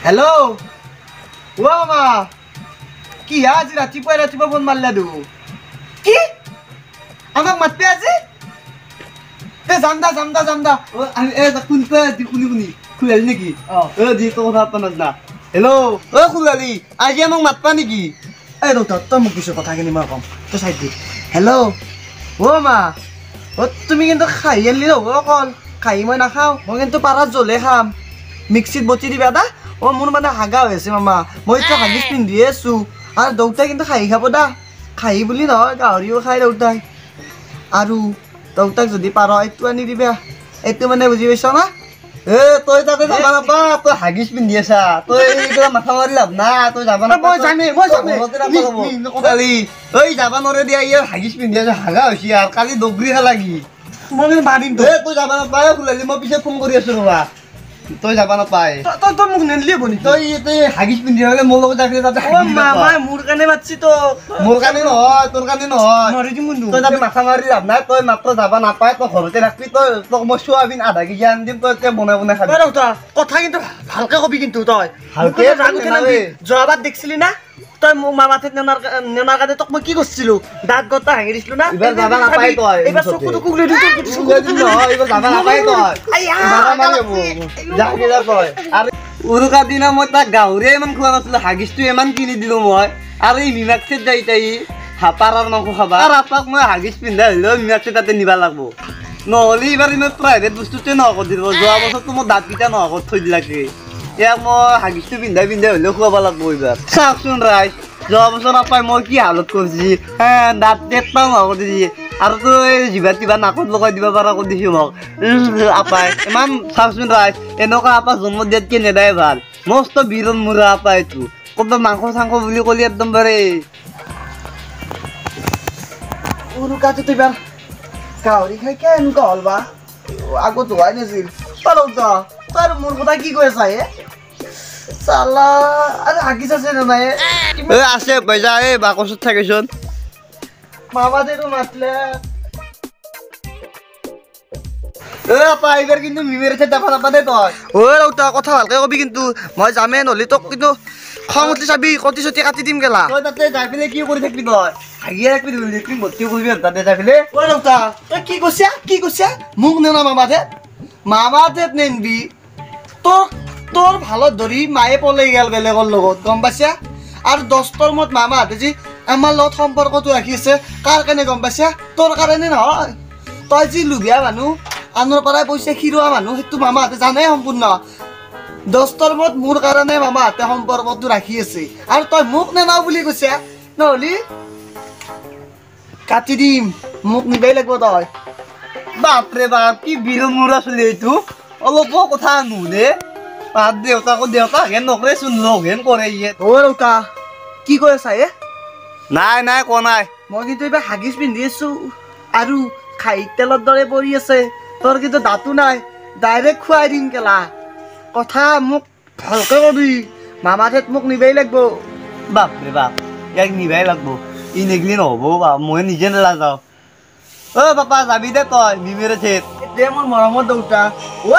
hello ओ मामा কি আজি ৰাতিপুৱা ফোন মাৰলা দু কি আমাক মাততে আজি তে জামদা ও আমি এ কোনটা কুনি খুলালি নেকি জি তো কথা পানা না হেল্ল' ও খুলালি আজি আমাক মাতপা নেকি এই ৰতা তই মোক কিছু কথা কিনি মই কম তো সাইড দি হেল্ল' ও মা ও তুমি কিন্তু খাই আনলি হ'ব অকল খাই মই নাখাও মই কিন্তু পাৰাত জ্বলে খাম মিক্সিত বটি দিবা দা ও মোৰ মানে হাগা হৈছে মামা মই তো হাগিছ পিন্ধি আছো আৰু দৌতাই কিন্তু খাই খাব দা খাই বুলি নহয় গাহৰিও খাই দৌতাই আৰু দৌতাক যদি পাৰ এইটো আনি দিবা এইটো মানে বুজি পাইছ না এ তই তাতে যাবা নাপা তই হাগিছ পিন্ধি আছা তই এইগিলা মাথা মাৰি লাভ না তই যাবা না মই যামে কালি তই যাবা নৰে দিয়া ইয়াৰ হাগিছ পিন্ধি আছা হাগা হৈছে আৰু কালি দগৰি লাগি মই মাৰিম তই যাবা নাপায় খুলালি মই পিছে ফোন কৰি আছো ৰবা তই যাবা নাপায় তই মোক নেনলি বনি তই হাগিছ পিন্ধি হলে মোৰ লগত যাবি তাতে ও মামা মোৰ কানে মাতছি তো মোৰ কানে নহয় তোৰ কানে নহয় মাৰি দিম বন্ধু তই যাবি মাথা মাৰি লাভ নাই তই মাত্ৰ যাবা নাপায় তই ঘৰতে ৰাখবি তই তোক মই সোয়াবিন আধা কেজি আনি দিম তই তে বনাই খাবি ৰতা কথা কিন্তু ভালকে কবি কিন্তু তই ভালকে ৰাগুতে নাবি জবাব দেখছিলি না তই মোক মামাতে নেনাৰ কানে তোক মই কি কৰিছিলো দাঁত গটা ভাঙি দিছিলো না এবাৰ যাবা নাপায় তই এবাৰ চকুটো কুগলি দিছ চকু নহয় এবাৰ যাবা নাপায় তই মাৰা মাৰিব যা গেলা তই আৰু উৰুকা দিনা মই তাক গাহৰি ইমান খোৱা নাছিলো হাগিছটো ইমান কিনি দিলো মই আৰু এই মিমাক্সিত যাই তাই হাপাৰাৰ মাংস খাবা আৰু আপাক মই হাগিছ পিন্ধা হলেও মিমাক্সিত তাতে নিবা লাগব নহ'লে এইবাৰ ইমান প্ৰাইভেট বস্তুতে নহক দিব যোৱা বছৰতো মোৰ দাঁতকেইটা নহক থৈ দিলাকে ইয়াক মই হাগিছটো পিন্ধাই হলেও খুৱাব লাগব এইবাৰ চাওকচোন ৰাইজ যোৱা বছৰ নাপাই মই কি হালত কৰিছি দাঁত পেটটাও নহক দিছি আৰু তই জিভা তিভা নাকত লগাই দিব পাৰা কৰি দিছো মোক আপাই ইমান চাওকচোন ৰাইজ এনেকুৱা আপা জন্ম দিয়াতকে নেদাই ভাল মস্ত বিৰল মুৰা আপা এইটো ক'ৰবাত মাংস চাংস বুলি ক'লি একদম বাৰে উৰুকাটো এইবাৰ গাহৰি খাই কে এনেকুৱা হ'ল বা আগত হোৱাই নাছিল তই মোৰ কথা কি কৈ আছা চালা আৰু হাগিছ আছে নে নাই আছে পইচা এই বাকচত থাকিছোন মামা দেটো মাতলে আপা এইবাৰ কিন্তু মিমেৰেছে দেখা নাপা দে তই ৰৌতা কথা ভালকে কবি কিন্তু মই যামে নহ'লে তোক কিন্তু খং উঠি চাবি কটি চটি কাটি দিম গেলা তই তাতে যাই পেলাই কি কৰি থাকিবি তই হাগিয়ে ৰাখবি লেট্ৰিন ভৰ্তি কৰিবি তাতে যাই পেলাই ৰৌতা তই কি কৈছা মোক নেনা মামাদেত নেনবি তোৰ ভালত ধৰি মায়ে পলাই গেল বেলেগৰ লগত গম পাইছা আৰু 10টাৰ মত মামাহঁতে যি আমাৰ লগত সম্পৰ্কটো ৰাখিছে কাৰ কাৰণে গম পাইছা তোৰ কাৰণে নহয় তই যি লুভিয়া মানুহ আনৰ পৰাই পইচা খিৰোৱা মানুহ সেইটো মামাহঁতে জানে সম্পূৰ্ণ 10টাৰ মত মোৰ কাৰণে মামাহঁতে সম্পৰ্কটো ৰাখি আছে আৰু তই মোক নেনাও বুলি কৈছা নহ'লে কাটি দিম মোক নিবাই লাগিব তই বাপৰে বাপ কি বিৰল মুৰা চলি এইটো অলপ কথা নুনে দেউতা হেন নকৰেচোন লগ হেন কৰে ৰৌতা কি কৈ আছা নাই কোৱা নাই মই কিন্তু এইবাৰ হাগিছ পিন্ধি আছো আৰু খাই তেলৰ দৰে পৰি আছে তোৰ কিন্তু দাঁতো নাই ডাইৰেক্ট খুৱাই দিম কেলা কথা মোক ভালকে কবি মামাহঁত মোক নিবাই লাগিব বাপৰে বাপ ইয়াক নিবাই লাগিব ই নেগলি নহ'ব মই নিজে নাযাওঁ পাপা যাবি দে তই মিমেৰে ঠেত এতিয়া মোৰ মৰমৰ দেউতা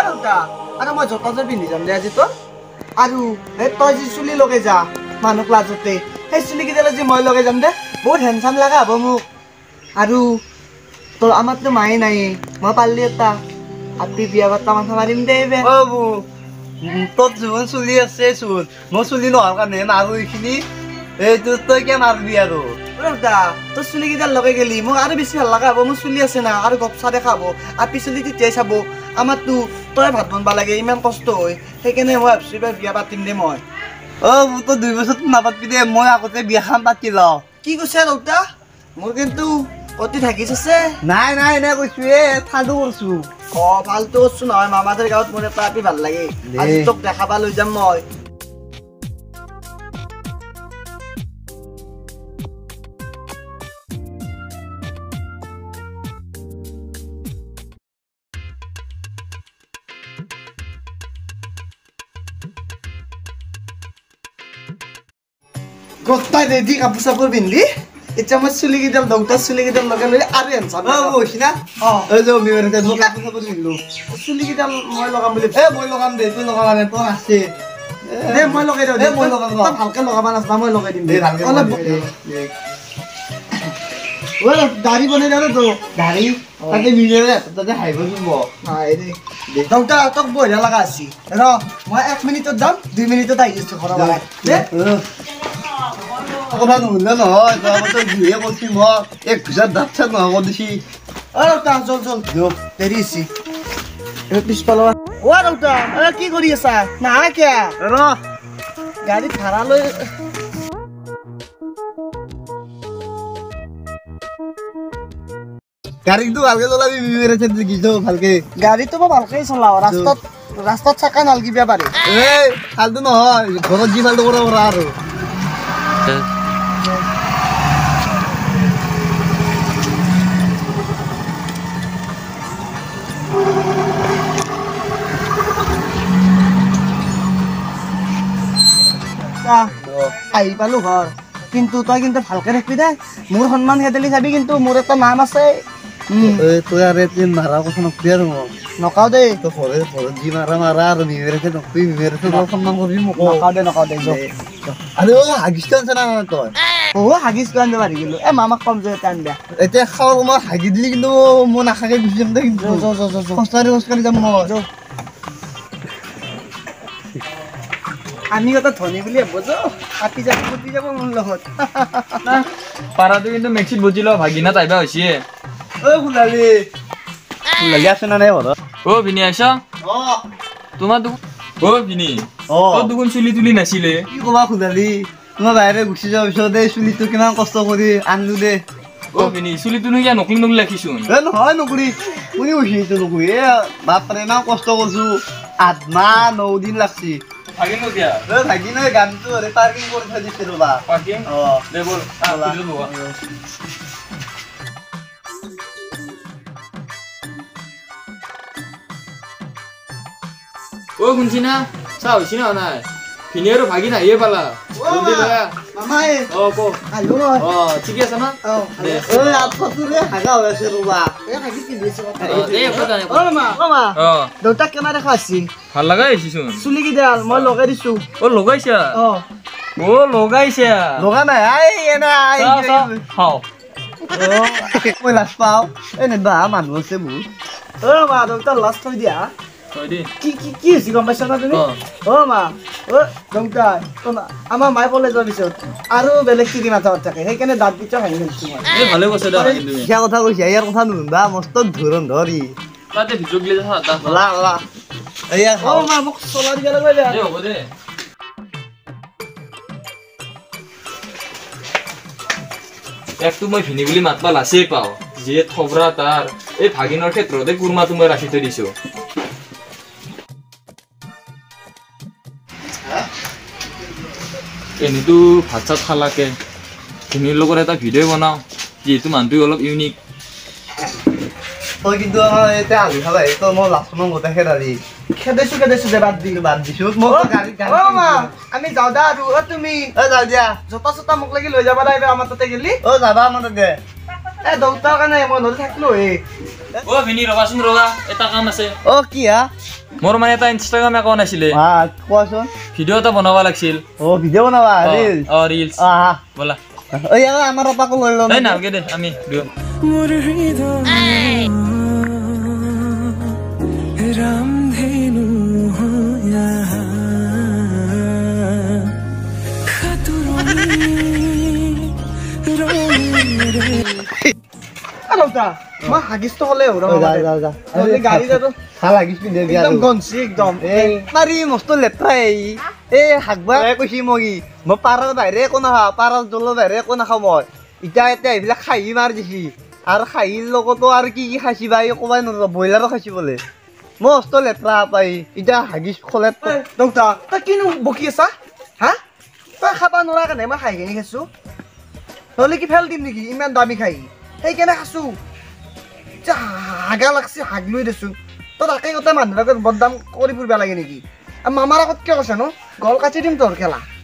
দেউতা আৰু মই জোতাযোৰ পিন্ধি যাম দে আজি তোৰ আৰু তই যি চুলি লগাই যা মানুহক লাজতে সেই চুলিকেইডাল আজি মই লগাই যাম দে বহুত হেণ্ডচাম লগা হ'ব মোক আৰু তোৰ আমাৰতো মায়ে নাই মই পাৰিলি এটা আপি বিয়া পাতা মাথা মাৰিম দে তোৰ যোন চুলি আছে চোন মই চুলি নোহোৱাৰ কাৰণে মাৰো এইখিনি এইটো তই কিয় মাৰবি আৰু তোৰ চুলিকেইডাল লগাই গেলি মোক আৰু বেছি ভাল লগা হ'ব মোৰ চুলি আছে না আৰু গপচা দেখা হ'ব আপি চুলি তেতিয়াই চাব আমাৰতো তই ভাত বনবা লাগে ইমান কষ্ট হয় সেইকাৰণে মই ভাবিছো এইবাৰ বিয়া পাতিম দে মই মোৰতো 2 বছৰতো নাপাতিবি দে মই আগতে বিয়াখন পাতি লওঁ কি কৈছা ৰৌতা মোৰ কিন্তু অতি থাকিছ আছে নাই কৈছো ফালতু কৰছো ফালতু কৰছো নহয় মামাহঁতৰ গাঁৱত মোৰ এটা আপি ভাল লাগে আজি তোক দেখাবা লৈ যাম মই গোটাই ৰেডি কাপোৰ চাপোৰ পিন্ধি এতিয়া মই চুলিকেইডাল দৌতাৰ চুলিকেইডাল লগাই লৈ আৰু হেণ্ডচাম হৈছি না চুলিকেইডাল মই লগাম বুলি মই লগাম দে তই লগাবা তোৰ আছে দে মই লগাই দিওঁ দে মই লগাম তই ভালকে লগাব নাজানা মই লগাই দিম দে ভালকে অলপ ঐ দাড়ি বনাই দিওঁ তো দাড়ি তাতে মিলিলে তাতে হাইব দিব হাই দে দেউতা তোক বঢ়িয়া লগা আছে ৰ মই 1 মিনিটত যাম 2 মিনিটত আহি আছো ঘৰৰ পৰা দে কথা নুশুনিলে নহয় তই যিহে কৈছি মই 1000 দাঁত চাত নহয় কৈ দিছি ঐ দেউতা জল দেৰি আছে পিছফালৰ ঐ দেউতা কি কৰি আছা নাহা কিয়া ৰ গাড়ী ভাড়া লৈ গাড়ীটো ভালকে চলাবি বিবেৰেছে দেখিছো ভালকে গাড়ীটো মই ভালকে চলাওঁ ৰাস্তাত চাকা নালগিব পাৰে এই ফালতু নহয় ঘৰত যি ফালতু কৰা কৰা আৰু আহি পালো ঘৰ কিন্তু তই কিন্তু ভালকে থাকিবি দে মোৰ সন্মান খেদেলি চাবি কিন্তু মোৰ এটা নাম আছে তই আৰু এদিন মাৰা কথা নকবি আৰু মোক নকাও দেই তই ঘৰত যি মাৰা আৰু বিবেৰেছে নকবি বিবেৰেছে তই সন্মান কৰিবি মোক নকাও দে আৰু হাগিছটো আনছে না তই হাগিছ আনিব পাৰি গলো মামাক কম যে এটা আনিবা এতিয়া খাওঁ মই হাগি দিলি কিন্তু মই নাখাকে গুচি যাম দে কিন্তু খোজকাঢ়ি যাম মই আমি কথা ধনী বুলি ভাবো কাটি যাব মোৰ লগত পাৰাটো কিন্তু মেক্সিত বুজি ল ভাগিনা তাইবা হৈছে ফুলালি আছে না নাই ঘৰত ভিনি আছ তোমাৰ ভিনি তোৰ দুগুণ চুলি তুলি নাছিলে কি কবা ফুলালি তোমাৰ বাহিৰে গুচি যোৱাৰ পিছতে চুলিটো কিমান কষ্ট কৰি আনিলো দে ভিনি চুলিটোনো কিয় নকলি নকলি ৰাখিছোন নহয় নকৰি কোনে কৈছে এইটো নকৰি বাপৰে ইমান কষ্ট কৰিছো 8 মাহ 9 দিন লাগছি ভাগিন কিয়া ভাগি নহয় গাড়ীটো পাৰ্কিং কৰি থৈ দিছে ৰবা পাৰ্কিং দে বল শুনছি না চাহ হৈছে না নাই ভিনি আৰু ভাগিন আহিয়ে পালা জলদি লয়া মামাই ক আহিলো মই ঠিকে আছে না দে হাগা হৈ আছে ৰবা দেউতাক কেনে দেখা আছে ভাল লগাই আহিছোন চুলি কিডাল মই লগাই দিছো লগাইছা লগাইছা লগা নাই খাওঁ মই লাজ পাওঁ এনে বা মানুহ আছে বহুত মা দেউতাৰ লাজ থৈ দিয়া তই দে কি হৈছে গম পাইছা না তুমি মা দেউতা আমাৰ মায়ে পলাই যোৱাৰ পিছত আৰু বেলেগ কি মাথাত থাকে সেইকাৰণে দাঁত পিঠা ভাঙি গৈছো মই ভালে কৈছে দে সিয়া কথা কৈছে ইয়াৰ কথা নুশুনবা মস্ত ধৰি তাতে ভিডিঅ' গিলে এয়া মা মোক চলা দিব লাগে হ'ব দে একটো মই ভিনি বুলি মাতবা লাচেই পাওঁ যিয়ে থবৰা তাৰ এই ভাগিনৰ ক্ষেত্ৰতে কুৰমাটো মই ৰাখি থৈ দিছো এনেতো ভাত চাত খালাকে ভিনিৰ লগত এটা ভিডিঅ' বনাওঁ যিহেতু মানুহটো অলপ ইউনিক তই কিন্তু আমাৰ এতিয়া আলু খাবা তই মই লাচনৰ গোটেই খেদালি খেদাইছো দে বাদ দিছো আমি যাওঁ দা আৰু তুমি যাওঁ দিয়া জোতা চোতা মোক লাগি লৈ যাবা দা আমাৰ তাতে গেলি যাবা আমাৰ তাতে দেউতাৰ কাৰণে মই নদী থাকিলো ভিনি ৰবাচোন এটা কাম আছে কি হা মোৰ মানে এটা ইনষ্টাগ্ৰাম একাউণ্ট আছিলে কোৱাচোন ভিডিঅ' এটা বনাব লাগিছিল ভিডিঅ' বনাবা ৰিলছ ব'লা আমাৰ অপাকো লৈ ল'ম নালগে দে আমি মই হাগিছটো হলে গাড়ী একদম মাৰি মস্ত লেপৰা এই হাগবা কৈছি মই পাৰৰ বাহিৰে একো নাখাওঁ পাৰৰ জলৰ বাহিৰে একো নাখাওঁ মই এতিয়া এইবিলাক খাহী মাৰ দিছি আৰু খাহীৰ লগতো আৰু কি খাইছি বা ক'বাই নোৱাৰো ব্ৰইলাৰো খাইছি বোলে মস্ত লেপৰা পাই এতিয়া হাগিছ খলে দেউতা তই কিনো বকি আছা হা তই খাবা নোৱাৰা কাৰণে মই খাই কিনি খাইছো নহ'লে কি ফেল দিম নেকি ইমান দামী খাই সেইকাৰণে খাইছো হাগা লাগছি হাগ লৈ দিছো তই তাকে গোটেই মানুহৰ আগত বদনাম কৰি ফুৰিব লাগে নেকি মামাৰ আগত কিয় কৈছা ন গল কাটি দিম তোৰ খেলা